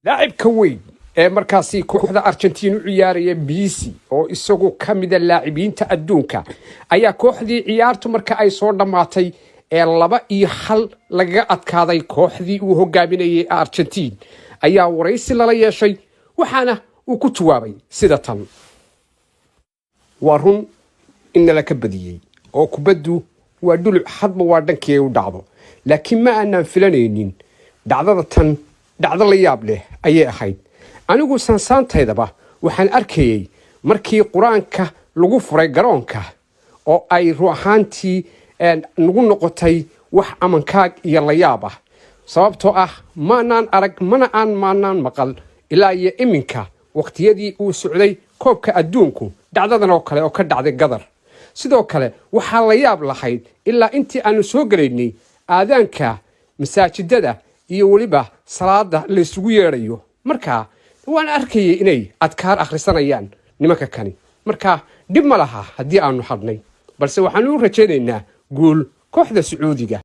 لاعب كوين markaasi kooxda Argentina u ciyaaraya Messi oo isagu kamid ah laacibiinta adduunka ayaa kooxdii ciyaartu marka ay soo dhamaatay ee 2-1 laga adkaaday kooxdii uu hogaaminayay Argentina ayaa wareysi la yeeshay waxaana uu ku jawaabay sida tan warun in la ka badiyay oo kubaddu waa dhul hadba waa dhankii u dhacdo laakiin ma aanan filanaynin dhacdada tan dhacdo la yaab leh ayay ahayd anigu sansaantaydaba waxaan arkayay markii quraanka lagu furay garoonka oo ay ruuxaantii nagu noqotay wax amankaag iyo la yaab ah sababtoo ah maanaan arag maanaan maqal ilaa iyo iminka waqtiyadii uu socday koobka adduunku dhacdadan oo kale oo ka dhacday Qatar sidoo kale waxa la yaab lahayd ilaa intii aanu soo galeynay aadaanka masaajidada iyo waliba salaada la isugu yeerayo marka waan arkayay inay adkaar akhrisanayaan nimanka kani marka dib ma laha hadii aanu hadnay balse waxaan u rajaynaynaa guul kooxda Sacuudiga